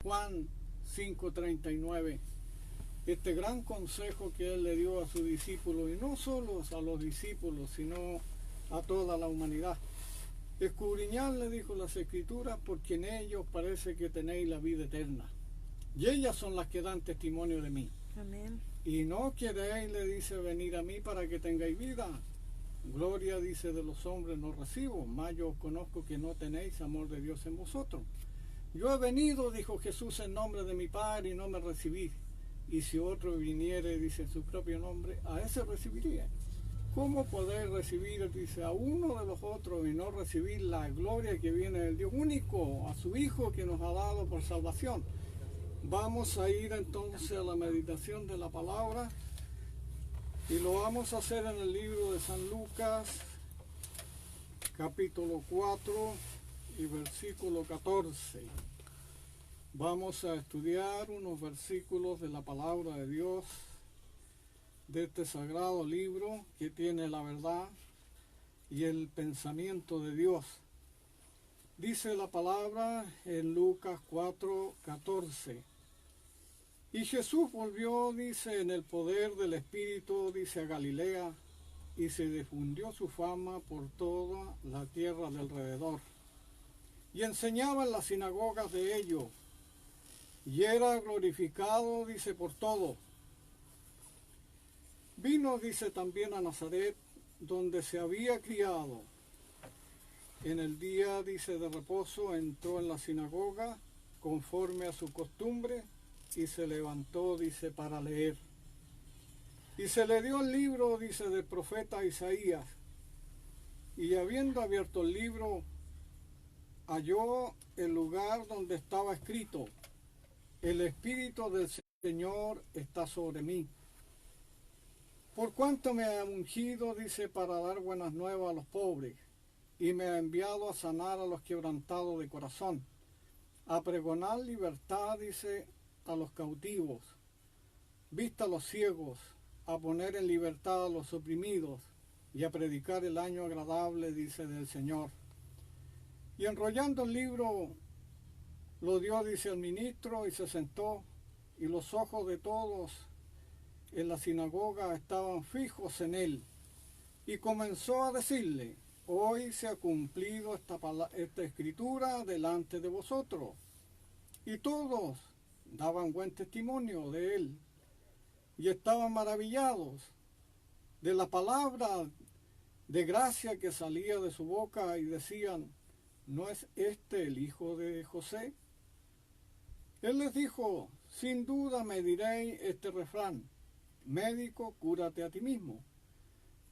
Juan 5:39, este gran consejo que él le dio a sus discípulos, y no solo a los discípulos, sino a toda la humanidad. Escudriñad, le dijo, las Escrituras, porque en ellos parece que tenéis la vida eterna, y ellas son las que dan testimonio de mí. Amén. Y no queréis, le dice, venir a mí para que tengáis vida. Gloria, dice, de los hombres no recibo, mas yo os conozco que no tenéis amor de Dios en vosotros. Yo he venido, dijo Jesús, en nombre de mi Padre, y no me recibís. Y si otro viniere, dice, en su propio nombre, a ese recibiría. ¿Cómo podéis recibir, dice, a uno de los otros y no recibir la gloria que viene del Dios único, a su Hijo que nos ha dado por salvación? Vamos a ir entonces a la meditación de la palabra, y lo vamos a hacer en el libro de San Lucas, capítulo 4 y versículo 14. Vamos a estudiar unos versículos de la palabra de Dios, de este sagrado libro que tiene la verdad y el pensamiento de Dios. Dice la palabra en Lucas 4:14. Y Jesús volvió, dice, en el poder del Espíritu, dice, a Galilea, y se difundió su fama por toda la tierra de alrededor. Y enseñaba en las sinagogas de ellos, y era glorificado, dice, por todo. Vino, dice, también a Nazaret, donde se había criado. En el día, dice, de reposo, entró en la sinagoga, conforme a su costumbre, y se levantó, dice, para leer. Y se le dio el libro, dice, del profeta Isaías. Y habiendo abierto el libro, halló el lugar donde estaba escrito: el Espíritu del Señor está sobre mí, por cuanto me ha ungido, dice, para dar buenas nuevas a los pobres, y me ha enviado a sanar a los quebrantados de corazón, a pregonar libertad, dice, a los cautivos, vista a los ciegos, a poner en libertad a los oprimidos, y a predicar el año agradable, dice, del Señor. Y enrollando el libro, lo dio, dice, al ministro, y se sentó, y los ojos de todos en la sinagoga estaban fijos en él. Y comenzó a decirle: hoy se ha cumplido esta escritura delante de vosotros. Y todos daban buen testimonio de él, y estaban maravillados de la palabra de gracia que salía de su boca, y decían: ¿no es este el hijo de José? Él les dijo: sin duda me diréis este refrán: médico, cúrate a ti mismo.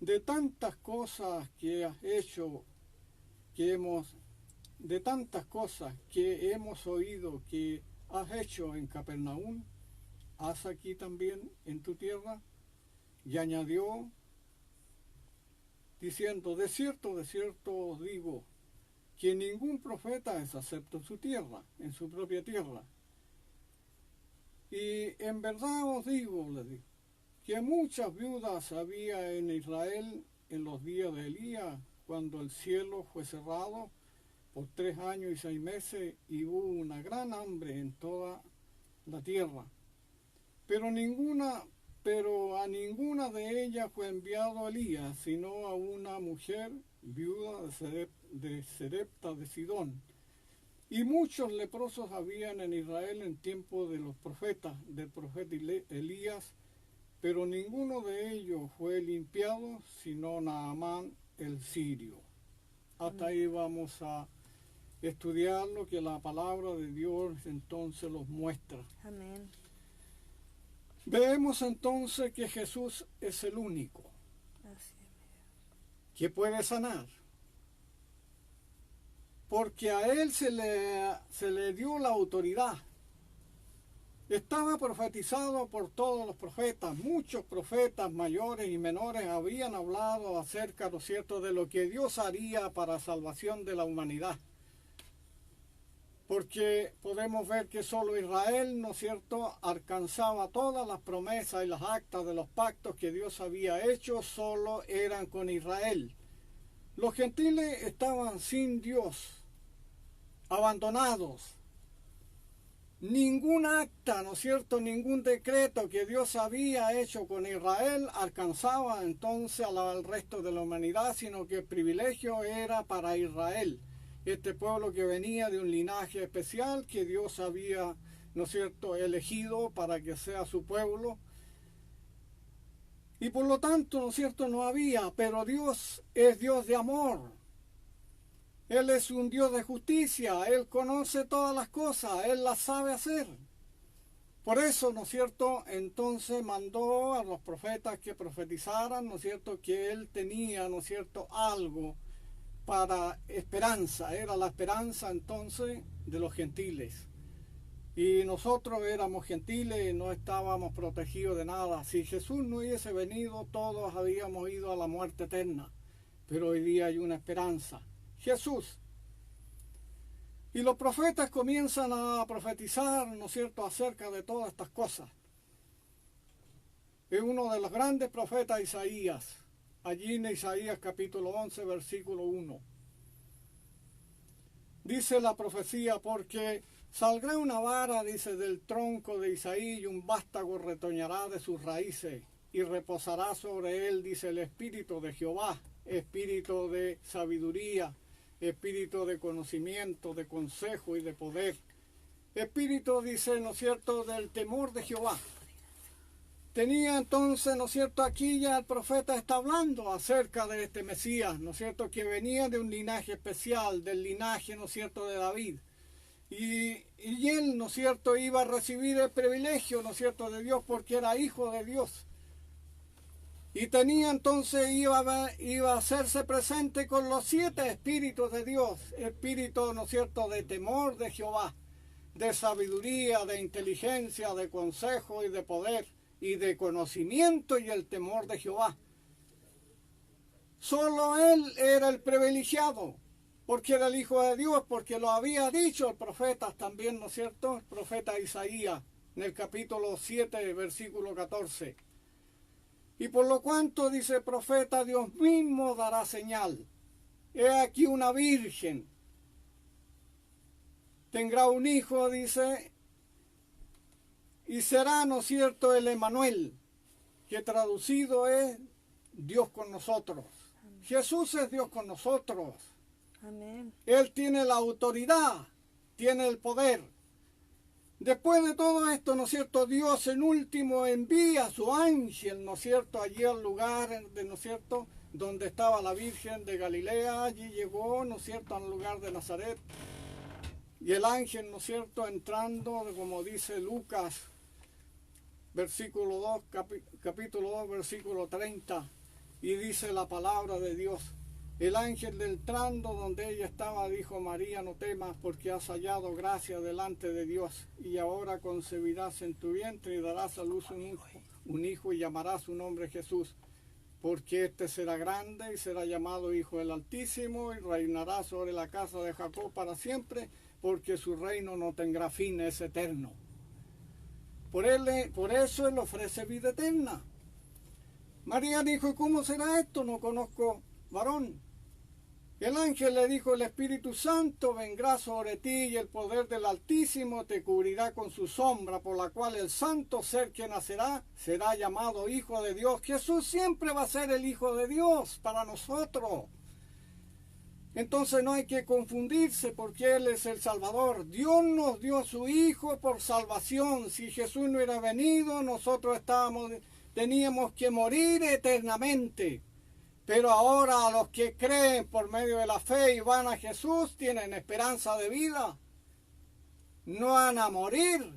De tantas cosas que has hecho, de tantas cosas que hemos oído que has hecho en Capernaum, haz aquí también en tu tierra. Y añadió, diciendo: de cierto os digo, que ningún profeta es acepto en su tierra, en su propia tierra. Y en verdad os digo, le digo, que muchas viudas había en Israel en los días de Elías, cuando el cielo fue cerrado por 3 años y 6 meses, y hubo una gran hambre en toda la tierra. Pero a ninguna de ellas fue enviado Elías, sino a una mujer viuda de Sarepta de Sidón. Y muchos leprosos habían en Israel en tiempo de los profetas, del profeta Elías, pero ninguno de ellos fue limpiado, sino Naamán el sirio. Hasta ahí vamos a estudiar lo que la palabra de Dios entonces los muestra. Amén. Vemos entonces que Jesús es el único Así que puede sanar, porque a él se le dio la autoridad. Estaba profetizado por todos los profetas. Muchos profetas mayores y menores habían hablado acerca, ¿no es cierto?, de lo que Dios haría para salvación de la humanidad. Porque podemos ver que solo Israel, ¿no es cierto?, alcanzaba todas las promesas y las actas de los pactos que Dios había hecho, solo eran con Israel. Los gentiles estaban sin Dios, abandonados. ningún acta, ¿no es cierto?, ningún decreto que Dios había hecho con Israel alcanzaba entonces al resto de la humanidad, sino que el privilegio era para Israel, este pueblo que venía de un linaje especial que Dios había, ¿no es cierto?, elegido para que sea su pueblo. Y por lo tanto, ¿no es cierto?, no había, pero Dios es Dios de amor. Él es un Dios de justicia, Él conoce todas las cosas, Él las sabe hacer. Por eso, ¿no es cierto?, entonces mandó a los profetas que profetizaran, ¿no es cierto?, que Él tenía, ¿no es cierto?, algo para esperanza, era la esperanza entonces de los gentiles. Y nosotros éramos gentiles y no estábamos protegidos de nada. Si Jesús no hubiese venido, todos habíamos ido a la muerte eterna. Pero hoy día hay una esperanza. Jesús. Y los profetas comienzan a profetizar, ¿no es cierto?, acerca de todas estas cosas. Es uno de los grandes profetas, Isaías. Allí en Isaías capítulo 11, versículo 1. Dice la profecía, porque saldrá una vara, dice, del tronco de Isaí, y un vástago retoñará de sus raíces, y reposará sobre él, dice, el espíritu de Jehová, espíritu de sabiduría, espíritu de conocimiento, de consejo y de poder. Espíritu, dice, ¿no es cierto?, del temor de Jehová. Tenía entonces, ¿no es cierto?, aquí ya el profeta está hablando acerca de este Mesías, ¿no es cierto?, que venía de un linaje especial, del linaje, ¿no es cierto?, de David. Y él, ¿no es cierto?, iba a recibir el privilegio, ¿no es cierto?, de Dios porque era hijo de Dios. Y tenía entonces, iba a hacerse presente con los 7 espíritus de Dios, espíritu, ¿no es cierto?, de temor de Jehová, de sabiduría, de inteligencia, de consejo y de poder, y de conocimiento y el temor de Jehová. Solo él era el privilegiado, porque era el Hijo de Dios, porque lo había dicho el profeta también, ¿no es cierto?, el profeta Isaías, en el capítulo 7, versículo 14. Y por lo cuanto, dice el profeta, Dios mismo dará señal. He aquí una virgen. Tendrá un hijo, dice, y será, ¿no es cierto?, el Emmanuel, que traducido es Dios con nosotros. Amén. Jesús es Dios con nosotros. Amén. Él tiene la autoridad, tiene el poder. Después de todo esto, ¿no es cierto?, Dios en último envía a su ángel, ¿no es cierto?, allí al lugar, ¿no es cierto?, donde estaba la Virgen de Galilea. Allí llegó, ¿no es cierto?, al lugar de Nazaret. Y el ángel, ¿no es cierto?, entrando, como dice Lucas, versículo 2, capítulo 2, versículo 30, y dice la palabra de Dios. El ángel entrando donde ella estaba dijo: María, no temas, porque has hallado gracia delante de Dios, y ahora concebirás en tu vientre y darás a luz un hijo y llamarás su nombre Jesús, porque este será grande y será llamado Hijo del Altísimo, y reinará sobre la casa de Jacob para siempre, porque su reino no tendrá fin, es eterno. Por eso él ofrece vida eterna. María dijo: ¿y cómo será esto? No conozco varón. El ángel le dijo: el Espíritu Santo vendrá sobre ti y el poder del Altísimo te cubrirá con su sombra, por la cual el santo ser que nacerá será llamado Hijo de Dios. Jesús siempre va a ser el Hijo de Dios para nosotros. Entonces no hay que confundirse, porque Él es el Salvador. Dios nos dio a su Hijo por salvación. Si Jesús no hubiera venido, nosotros teníamos que morir eternamente. Pero ahora a los que creen por medio de la fe y van a Jesús tienen esperanza de vida. No van a morir.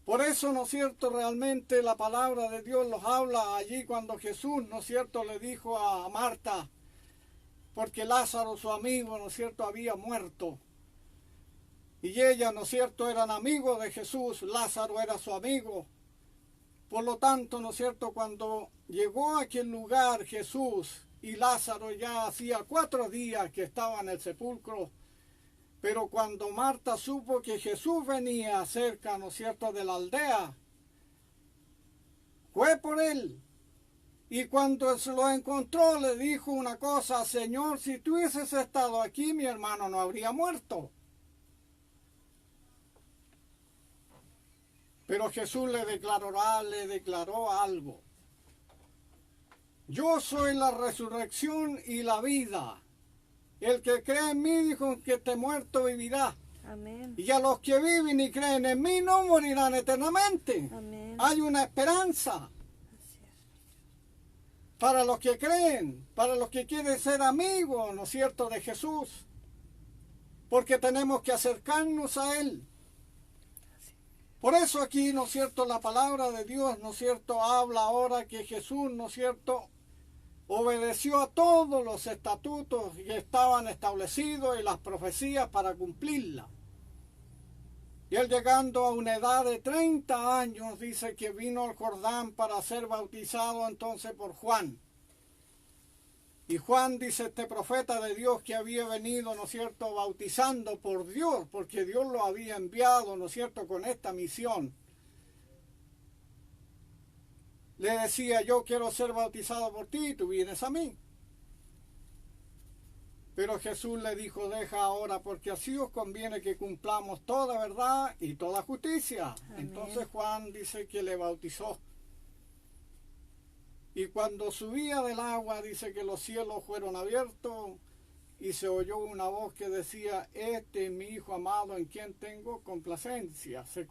Por eso, ¿no es cierto?, realmente la palabra de Dios los habla allí cuando Jesús, ¿no es cierto?, le dijo a Marta, porque Lázaro, su amigo, ¿no es cierto?, había muerto. Y ella, ¿no es cierto?, eran amigos de Jesús, Lázaro era su amigo. Por lo tanto, ¿no es cierto?, cuando llegó a aquel lugar Jesús y Lázaro ya hacía 4 días que estaba en el sepulcro, pero cuando Marta supo que Jesús venía cerca, ¿no es cierto?, de la aldea, fue por él. Y cuando se lo encontró le dijo una cosa: Señor, si tú hubieses estado aquí, mi hermano no habría muerto. Pero Jesús le declaró algo. Yo soy la resurrección y la vida. El que cree en mí, dijo, que esté muerto vivirá. Amén. Y a los que viven y creen en mí no morirán eternamente. Amén. Hay una esperanza Así es. para los que creen, para los que quieren ser amigos, ¿no es cierto?, de Jesús. Porque tenemos que acercarnos a Él. Por eso aquí, ¿no es cierto?, la palabra de Dios, ¿no es cierto?, habla ahora que Jesús, ¿no es cierto?, obedeció a todos los estatutos que estaban establecidos y las profecías para cumplirlas. Y él, llegando a una edad de 30 años, dice que vino al Jordán para ser bautizado entonces por Juan. Y Juan, dice, este profeta de Dios que había venido, ¿no es cierto?, bautizando por Dios, porque Dios lo había enviado, ¿no es cierto?, con esta misión. Le decía, yo quiero ser bautizado por ti y tú vienes a mí. Pero Jesús le dijo, deja ahora, porque así os conviene que cumplamos toda verdad y toda justicia. Amén. Entonces Juan dice que le bautizó. Y cuando subía del agua, dice que los cielos fueron abiertos y se oyó una voz que decía, este es mi Hijo amado en quien tengo complacencia. Se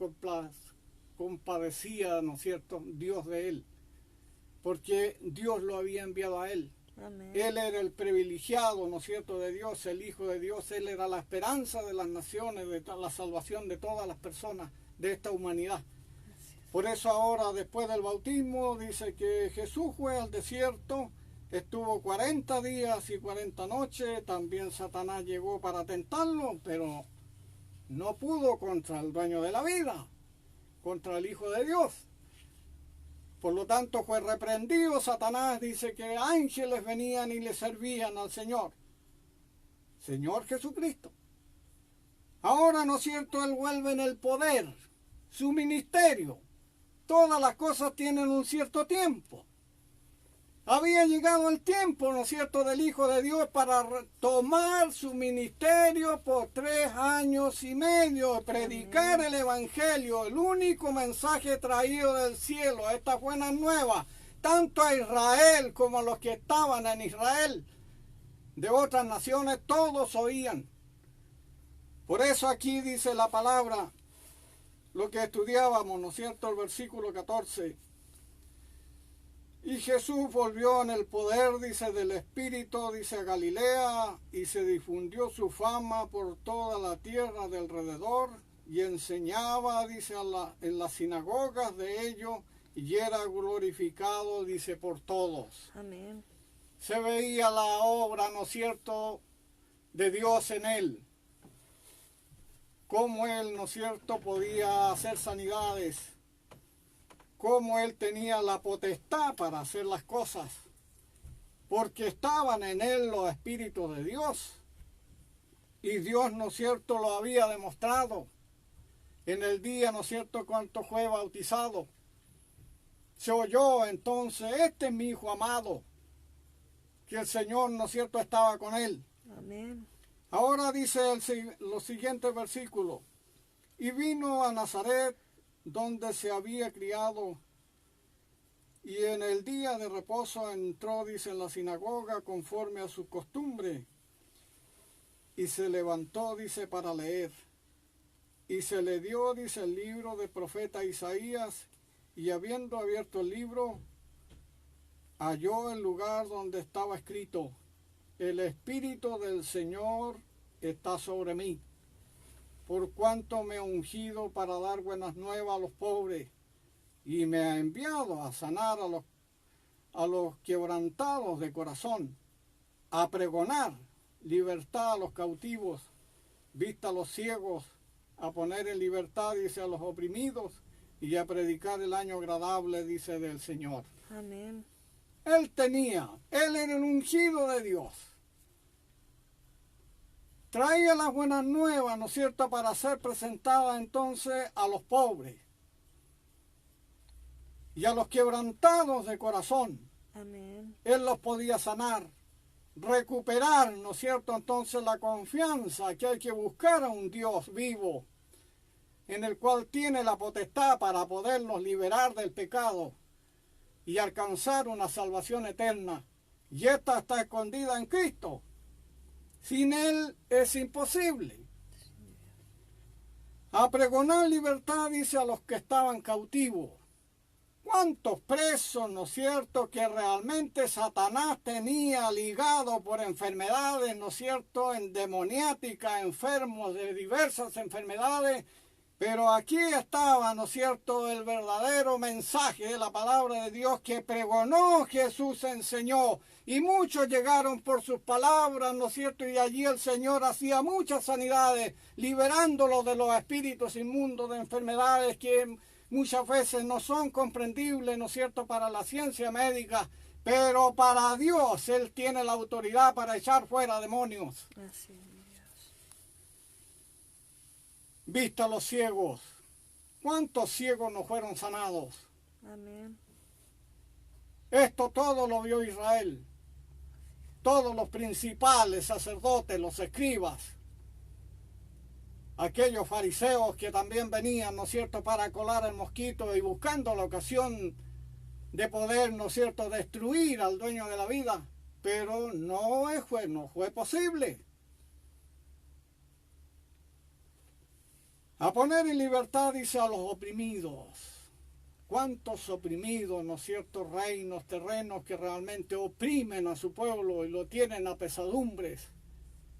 compadecía, ¿no es cierto?, Dios de él, porque Dios lo había enviado a él. Amén. Él era el privilegiado, ¿no es cierto?, de Dios, el Hijo de Dios. Él era la esperanza de las naciones, de la salvación de todas las personas de esta humanidad. Por eso ahora, después del bautismo, dice que Jesús fue al desierto, estuvo 40 días y 40 noches. También Satanás llegó para tentarlo, pero no pudo contra el dueño de la vida, contra el Hijo de Dios. Por lo tanto, fue reprendido Satanás. Dice que ángeles venían y le servían al Señor Jesucristo. Ahora, ¿no es cierto?, Él vuelve en el poder, su ministerio. Todas las cosas tienen un cierto tiempo. Había llegado el tiempo, ¿no es cierto?, del Hijo de Dios para tomar su ministerio por 3 años y medio, predicar el Evangelio, el único mensaje traído del cielo, estas buenas nuevas, tanto a Israel como a los que estaban en Israel, de otras naciones, todos oían. Por eso aquí dice la palabra, lo que estudiábamos, ¿no es cierto?, el versículo 14. Y Jesús volvió en el poder, dice, del Espíritu, dice, a Galilea, y se difundió su fama por toda la tierra de alrededor, y enseñaba, dice, en las sinagogas de ellos, y era glorificado, dice, por todos. Amén. Se veía la obra, ¿no es cierto?, de Dios en él. Cómo él, ¿no es cierto?, podía hacer sanidades. Cómo él tenía la potestad para hacer las cosas. Porque estaban en él los espíritus de Dios. Y Dios, ¿no es cierto?, lo había demostrado. En el día, ¿no es cierto?, cuando fue bautizado. Se oyó entonces, este es mi Hijo amado. Que el Señor, ¿no es cierto?, estaba con él. Amén. Ahora dice los siguientes versículos. Y vino a Nazaret, donde se había criado, y en el día de reposo entró, dice, en la sinagoga conforme a su costumbre, y se levantó, dice, para leer. Y se le dio, dice, el libro del profeta Isaías, y habiendo abierto el libro, halló el lugar donde estaba escrito, el Espíritu del Señor está sobre mí, por cuanto me ha ungido para dar buenas nuevas a los pobres, y me ha enviado a sanar a los quebrantados de corazón, a pregonar libertad a los cautivos, vista a los ciegos, a poner en libertad, dice, a los oprimidos, y a predicar el año agradable, dice, del Señor. Amén. Él era el ungido de Dios. Traía las buenas nuevas, ¿no es cierto?, para ser presentada entonces a los pobres y a los quebrantados de corazón. Amén. Él los podía sanar, recuperar, ¿no es cierto?, entonces la confianza que hay que buscar a un Dios vivo. en el cual tiene la potestad para podernos liberar del pecado y alcanzar una salvación eterna. Y esta está escondida en Cristo. Sin Él es imposible. A pregonar libertad, dice, a los que estaban cautivos. ¿Cuántos presos, no es cierto, que realmente Satanás tenía ligado por enfermedades, no es cierto, endemoniáticas, enfermos de diversas enfermedades? Pero aquí estaba, ¿no es cierto?, el verdadero mensaje de la palabra de Dios que pregonó Jesús, enseñó. Y muchos llegaron por sus palabras, ¿no es cierto? Y allí el Señor hacía muchas sanidades, liberándolos de los espíritus inmundos, de enfermedades que muchas veces no son comprendibles, ¿no es cierto?, para la ciencia médica. Pero para Dios Él tiene la autoridad para echar fuera demonios. Así es, mi Dios. Vista a los ciegos. ¿Cuántos ciegos no fueron sanados? Amén. Esto todo lo vio Israel. Todos los principales sacerdotes, los escribas, aquellos fariseos que también venían, ¿no es cierto?, para colar el mosquito y buscando la ocasión de poder, ¿no es cierto?, destruir al dueño de la vida. Pero no fue posible. A poner en libertad, dice, a los oprimidos. ¿Cuántos oprimidos, no es cierto, reinos terrenos que realmente oprimen a su pueblo y lo tienen a pesadumbres?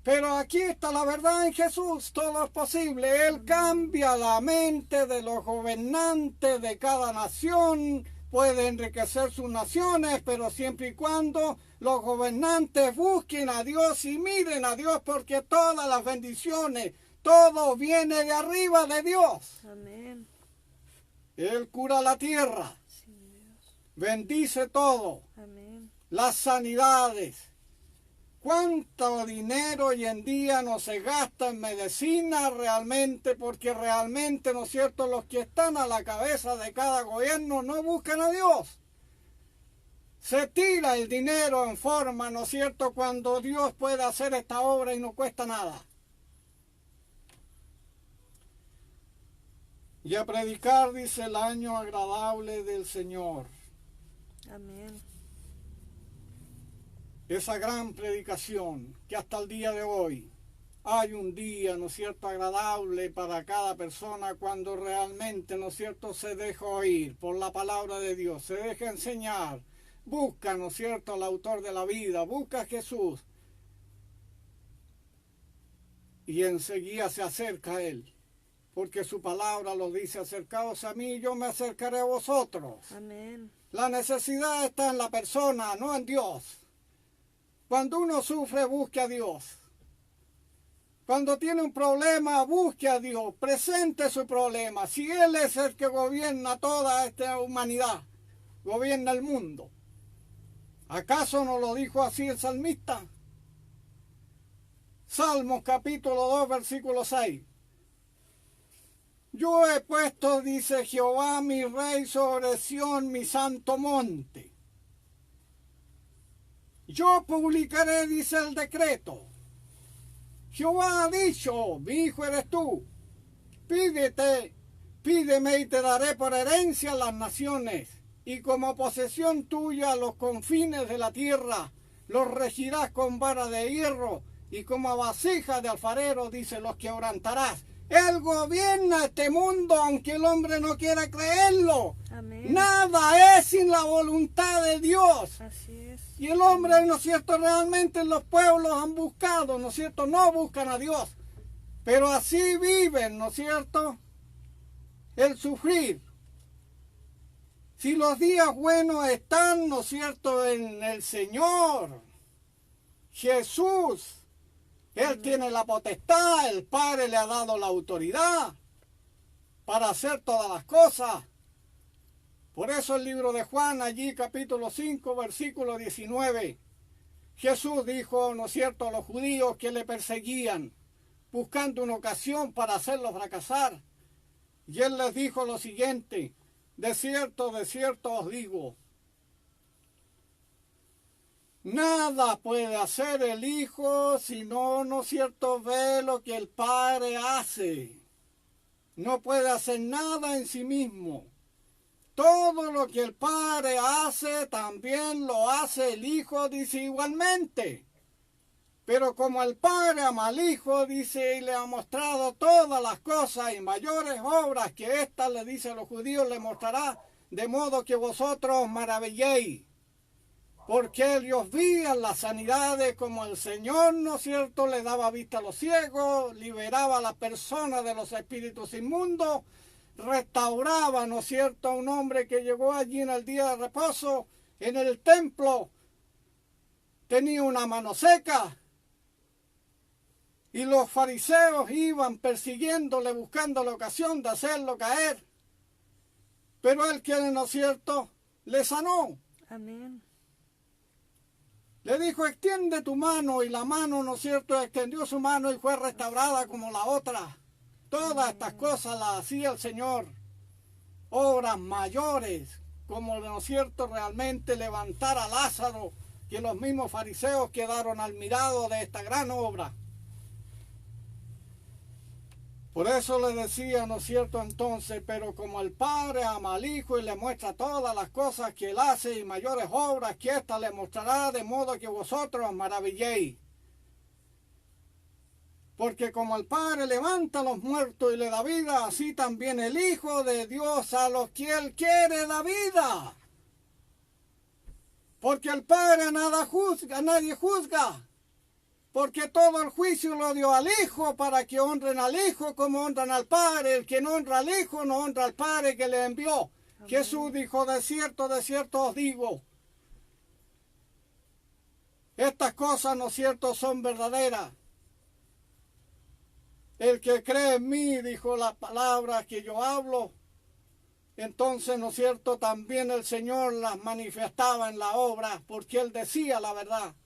Pero aquí está la verdad en Jesús, todo es posible. Él cambia la mente de los gobernantes de cada nación, puede enriquecer sus naciones, pero siempre y cuando los gobernantes busquen a Dios y miren a Dios, porque todas las bendiciones, todo viene de arriba de Dios. Amén. Él cura la tierra, Sí, Dios. bendice todo, Amén. las sanidades. ¿Cuánto dinero hoy en día no se gasta en medicina realmente? Porque realmente, ¿no es cierto?, los que están a la cabeza de cada gobierno no buscan a Dios. Se tira el dinero en forma, ¿no es cierto?, cuando Dios puede hacer esta obra y no cuesta nada. Y a predicar, dice, el año agradable del Señor. Amén. Esa gran predicación que hasta el día de hoy hay un día, ¿no es cierto?, agradable para cada persona cuando realmente, ¿no es cierto?, se deja oír por la palabra de Dios, se deja enseñar, busca, ¿no es cierto?, al autor de la vida, busca a Jesús y enseguida se acerca a Él. Porque su palabra lo dice, acercaos a mí y yo me acercaré a vosotros. Amén. La necesidad está en la persona, no en Dios. Cuando uno sufre, busque a Dios. Cuando tiene un problema, busque a Dios, presente su problema. Si Él es el que gobierna toda esta humanidad, gobierna el mundo, ¿acaso no lo dijo así el salmista? Salmos capítulo 2, versículo 6. Yo he puesto, dice Jehová, mi rey sobre Sión, mi santo monte. Yo publicaré, dice el decreto. Jehová ha dicho, mi hijo eres tú. Pídeme y te daré por herencia las naciones, y como posesión tuya los confines de la tierra. Los regirás con vara de hierro, y como a vasija de alfarero, dice, los quebrantarás. Él gobierna este mundo, aunque el hombre no quiera creerlo. Amén. Nada es sin la voluntad de Dios. Así es. Y el hombre, ¿no es cierto?, realmente los pueblos han buscado, ¿no es cierto?, no buscan a Dios. Pero así viven, ¿no es cierto?, el sufrir. Si los días buenos están, ¿no es cierto?, en el Señor, Jesús, Él tiene la potestad, el Padre le ha dado la autoridad para hacer todas las cosas. Por eso el libro de Juan, allí capítulo 5, versículo 19, Jesús dijo, ¿no es cierto?, a los judíos que le perseguían, buscando una ocasión para hacerlo fracasar. Y Él les dijo lo siguiente, de cierto os digo, nada puede hacer el Hijo si no, ¿no es cierto?, ve lo que el Padre hace. no puede hacer nada en sí mismo. Todo lo que el Padre hace, también lo hace el Hijo, dice igualmente. Pero como el Padre ama al Hijo, dice, y le ha mostrado todas las cosas y mayores obras que ésta, le dice a los judíos, le mostrará, de modo que vosotros os maravilléis. Porque ellos veían las sanidades como el Señor, ¿no es cierto?, le daba vista a los ciegos, liberaba a las personas de los espíritus inmundos, restauraba, ¿no es cierto?, a un hombre que llegó allí en el día de reposo, en el templo, tenía una mano seca, y los fariseos iban persiguiéndole, buscando la ocasión de hacerlo caer, pero él, que ¿no es cierto?, le sanó. Amén. Le dijo, extiende tu mano, y la mano, ¿no es cierto?, extendió su mano y fue restaurada como la otra. Todas estas cosas las hacía el Señor. Obras mayores, como, ¿no es cierto?, realmente levantar a Lázaro, que los mismos fariseos quedaron admirados de esta gran obra. Por eso le decía, ¿no es cierto?, entonces, pero como el Padre ama al Hijo y le muestra todas las cosas que él hace y mayores obras que ésta le mostrará, de modo que vosotros os maravilléis. Porque como el Padre levanta a los muertos y le da vida, así también el Hijo de Dios a los que él quiere da vida. Porque el Padre a nadie juzga. Porque todo el juicio lo dio al Hijo, para que honren al Hijo como honran al Padre. El que no honra al Hijo no honra al Padre que le envió. Amén. Jesús dijo, de cierto os digo, estas cosas, ¿no es cierto?, son verdaderas. El que cree en mí, dijo, las palabras que yo hablo, entonces, ¿no es cierto?, también el Señor las manifestaba en la obra, porque él decía la verdad.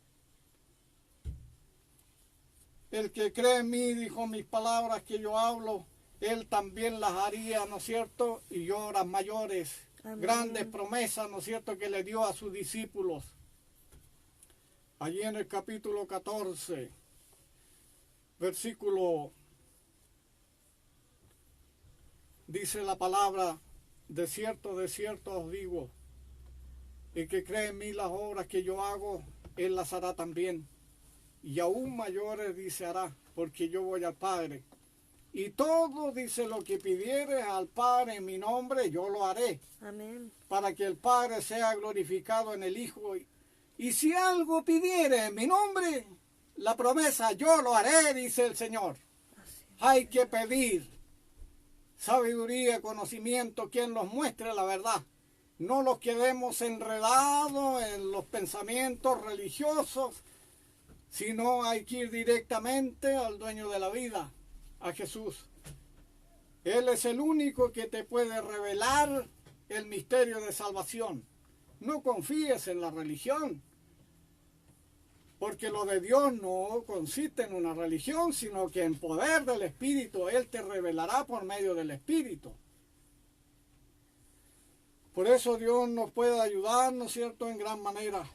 El que cree en mí, dijo, mis palabras que yo hablo, él también las haría, ¿no es cierto?, y obras mayores. Amén. Grandes promesas, ¿no es cierto?, que le dio a sus discípulos. Allí en el capítulo 14, versículo, dice la palabra, de cierto os digo, el que cree en mí, las obras que yo hago, él las hará también. Y aún mayores, dice, hará, porque yo voy al Padre. Y todo, dice, lo que pidieres al Padre en mi nombre, yo lo haré. Amén. Para que el Padre sea glorificado en el Hijo. Y si algo pidiere en mi nombre, la promesa, yo lo haré, dice el Señor. Hay que pedir sabiduría, conocimiento, quien nos muestre la verdad. No los quedemos enredados en los pensamientos religiosos, sino hay que ir directamente al dueño de la vida, a Jesús. Él es el único que te puede revelar el misterio de salvación. No confíes en la religión, porque lo de Dios no consiste en una religión, sino que en poder del Espíritu. Él te revelará por medio del Espíritu. Por eso Dios nos puede ayudar, ¿no es cierto?, en gran manera.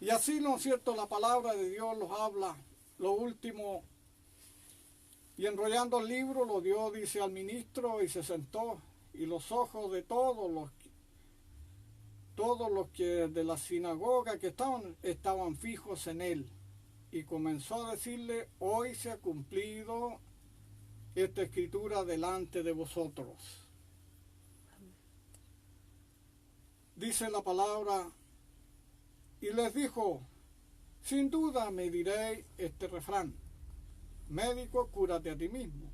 Y así, ¿no es cierto?, la palabra de Dios los habla. Lo último, y enrollando el libro, lo dio, dice, al ministro, y se sentó, y los ojos de todos los que de la sinagoga que estaban fijos en él. Y comenzó a decirle, hoy se ha cumplido esta escritura delante de vosotros. Dice la palabra, y les dijo, sin duda me diréis este refrán, médico, cúrate a ti mismo.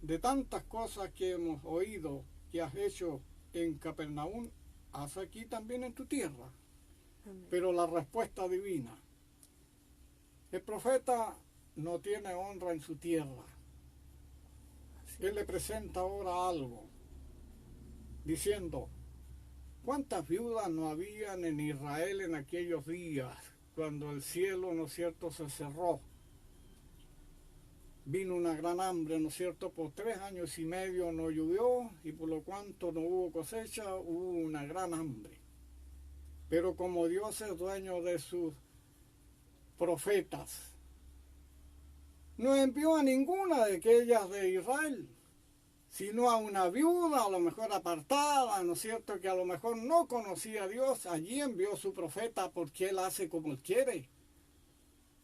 De tantas cosas que hemos oído que has hecho en Capernaum, haz aquí también en tu tierra. Amén. Pero la respuesta divina, el profeta no tiene honra en su tierra. Él le presenta ahora algo, diciendo, ¿cuántas viudas no habían en Israel en aquellos días, cuando el cielo, ¿no es cierto?, se cerró? Vino una gran hambre, ¿no es cierto?, por 3 años y medio no llovió, y por lo cuanto no hubo cosecha, hubo una gran hambre. Pero como Dios es dueño de sus profetas, no envió a ninguna de aquellas de Israel, sino a una viuda, a lo mejor apartada, ¿no es cierto?, que a lo mejor no conocía a Dios. Allí envió su profeta porque él hace como él quiere.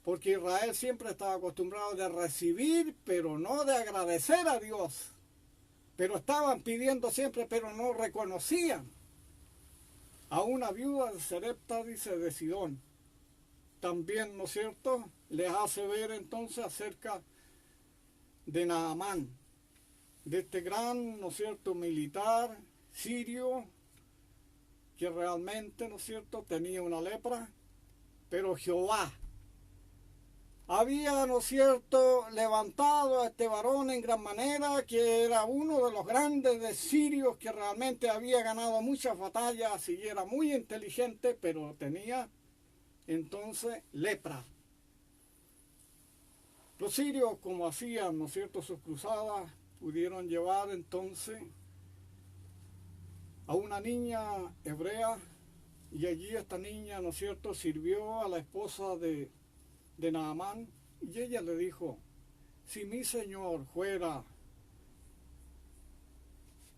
Porque Israel siempre estaba acostumbrado de recibir, pero no de agradecer a Dios. Pero estaban pidiendo siempre, pero no reconocían. A una viuda de Sarepta, dice, de Sidón. También, ¿no es cierto?, les hace ver entonces acerca de Naamán, de este gran, ¿no es cierto?, militar sirio, que realmente, ¿no es cierto?, tenía una lepra, pero Jehová había, ¿no es cierto?, levantado a este varón en gran manera, que era uno de los grandes de sirios, que realmente había ganado muchas batallas y era muy inteligente, pero tenía entonces lepra. Los sirios, como hacían, ¿no es cierto?, sus cruzadas, pudieron llevar entonces a una niña hebrea, y allí esta niña, ¿no es cierto?, sirvió a la esposa de Naamán, y ella le dijo: si mi señor fuera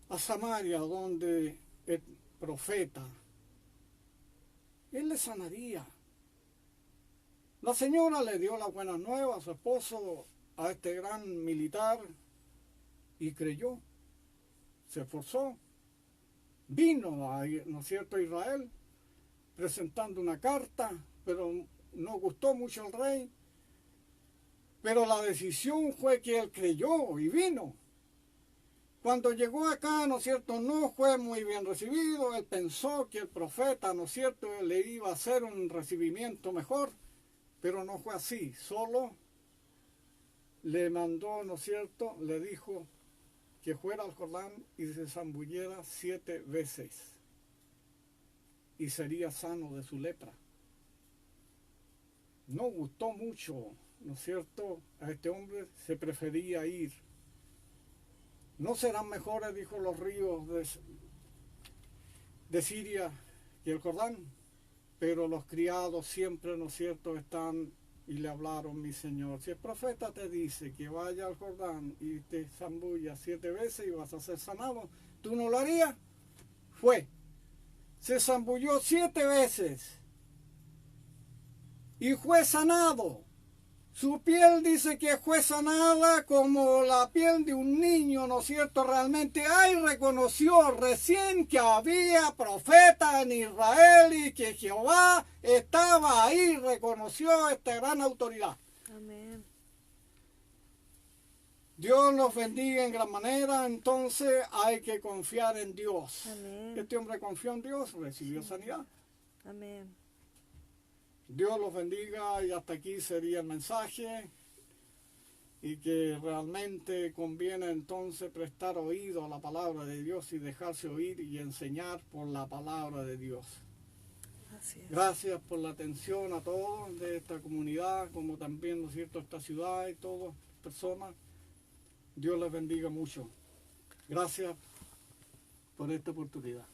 a Samaria, donde el profeta, él le sanaría. La señora le dio la buena nueva a su esposo, a este gran militar, y creyó, se esforzó, vino a, ¿no es cierto?, a Israel, presentando una carta, pero no gustó mucho al rey. Pero la decisión fue que él creyó y vino. Cuando llegó acá, ¿no es cierto?, no fue muy bien recibido. Él pensó que el profeta, ¿no es cierto?, le iba a hacer un recibimiento mejor, pero no fue así. Solo le mandó, ¿no es cierto?, le dijo que fuera al Jordán y se zambulliera 7 veces y sería sano de su lepra. No gustó mucho, ¿no es cierto?, a este hombre, se prefería ir. No serán mejores, dijo, los ríos de Siria que el Jordán, pero los criados siempre, ¿no es cierto?, están, y le hablaron: mi señor, si el profeta te dice que vaya al Jordán y te zambulla 7 veces y vas a ser sanado, ¿tú no lo harías? Fue, se zambulló 7 veces y fue sanado. Su piel dice que fue sanada como la piel de un niño, ¿no es cierto? Realmente ahí reconoció recién que había profeta en Israel y que Jehová estaba ahí, reconoció esta gran autoridad. Amén. Dios nos bendiga en gran manera, entonces hay que confiar en Dios. Amén. Este hombre confió en Dios, recibió sanidad. Amén. Dios los bendiga, y hasta aquí sería el mensaje, y que realmente conviene entonces prestar oído a la palabra de Dios y dejarse oír y enseñar por la palabra de Dios. Así es. Gracias por la atención a todos de esta comunidad, como también, ¿no es cierto?, esta ciudad y todas las personas. Dios les bendiga mucho. Gracias por esta oportunidad.